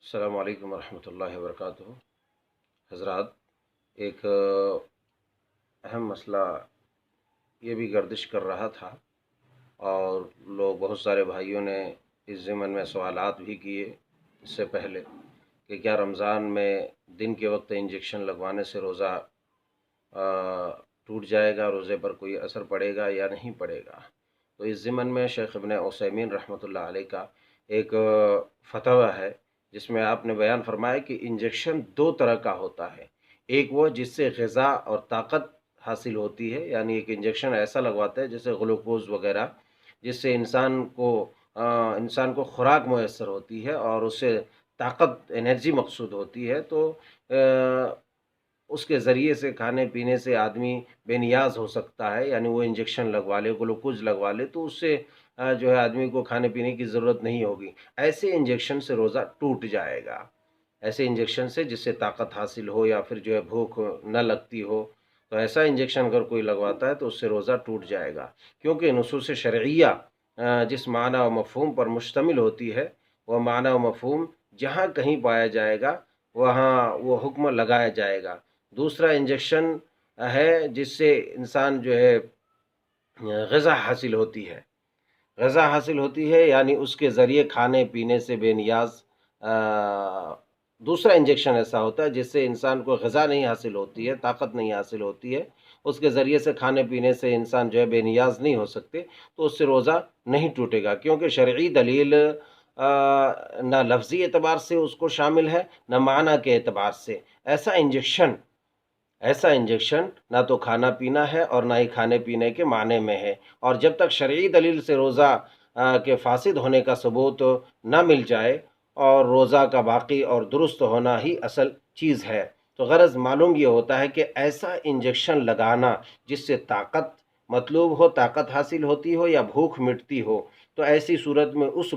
السلام علیکم ورحمۃ اللہ وبرکاتہ۔ حضرات، ایک اہم مسئلہ یہ بھی گردش کر رہا تھا اور بہت سارے بھائیوں نے اس ضمن میں سوالات بھی کیے اس سے پہلے کہ کیا رمضان میں دن کے وقت انجیکشن لگوانے سے روزہ ٹوٹ جائے گا، روزے پر کوئی اثر پڑے گا یا نہیں پڑے گا۔ تو اس ضمن میں شیخ ابن عثیمین رحمۃ اللہ علیہ کا ایک فتویٰ ہے جس میں آپ نے بیان فرمایا کہ انجیکشن دو طرح کا ہوتا ہے۔ ایک وہ جس سے غذا اور طاقت حاصل ہوتی ہے، یعنی ایک انجیکشن ایسا لگواتا ہے جیسے گلوکوز وغیرہ، جس سے انسان کو خوراک میسر ہوتی ہے اور اس سے طاقت انرجی مقصود ہوتی ہے، تو اس کے ذریعے سے کھانے پینے سے آدمی بے نیاز ہو سکتا ہے، یعنی وہ انجیکشن لگوا لے، گلوکوز لگوا لے تو اس سے جو ہے آدمی کو کھانے پینے کی ضرورت نہیں ہوگی۔ ایسے انجیکشن سے روزہ ٹوٹ جائے گا، ایسے انجیکشن سے جس سے طاقت حاصل ہو یا پھر جو ہے بھوک نہ لگتی ہو، تو ایسا انجیکشن اگر کوئی لگواتا ہے تو اس سے روزہ ٹوٹ جائے گا، کیونکہ نصوص شرعیہ جس معنی و مفہوم پر مشتمل ہوتی ہے، وہ معنی و مفہوم جہاں کہیں پایا جائے گا وہاں وہ حکم لگایا جائے گا۔ دوسرا انجیکشن ہے جس سے انسان جو ہے غذا حاصل ہوتی ہے، غذا حاصل ہوتی ہے یعنی اس کے ذریعے کھانے پینے سے بے نیاز۔ دوسرا انجیکشن ایسا ہوتا ہے جس سے انسان کو غذا نہیں حاصل ہوتی ہے، طاقت نہیں حاصل ہوتی ہے، اس کے ذریعے سے کھانے پینے سے انسان جو ہے بے نیاز نہیں ہو سکتے، تو اس سے روزہ نہیں ٹوٹے گا، کیونکہ شرعی دلیل نہ لفظی اعتبار سے اس کو شامل ہے نہ معنی کے اعتبار سے۔ ایسا انجیکشن نہ تو کھانا پینا ہے اور نہ ہی کھانے پینے کے معنی میں ہے، اور جب تک شرعی دلیل سے روزہ کے فاسد ہونے کا ثبوت نہ مل جائے اور روزہ کا باقی اور درست ہونا ہی اصل چیز ہے، تو غرض معلوم یہ ہوتا ہے کہ ایسا انجیکشن لگانا جس سے طاقت مطلوب ہو، طاقت حاصل ہوتی ہو یا بھوک مٹتی ہو، تو ایسی صورت میں اس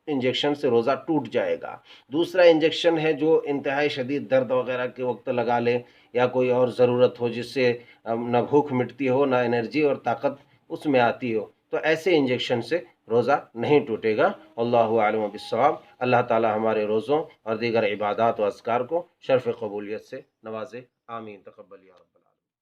انجیکشن سے روزہ ٹوٹ جائے گا۔ دوسرا انجیکشن ہے جو انتہائی شدید درد وغیرہ کے وقت لگا لے یا کوئی اور ضرورت ہو جس سے نہ بھوک مٹتی ہو، نہ انرجی اور طاقت اس میں آتی ہو، تو ایسے انجیکشن سے روزہ نہیں ٹوٹے گا۔ اللہ عالم بالصواب۔ اللہ تعالی ہمارے روزوں اور دیگر عبادات و اذکار کو شرف قبولیت سے نوازے، آمین، تقبل یا رب۔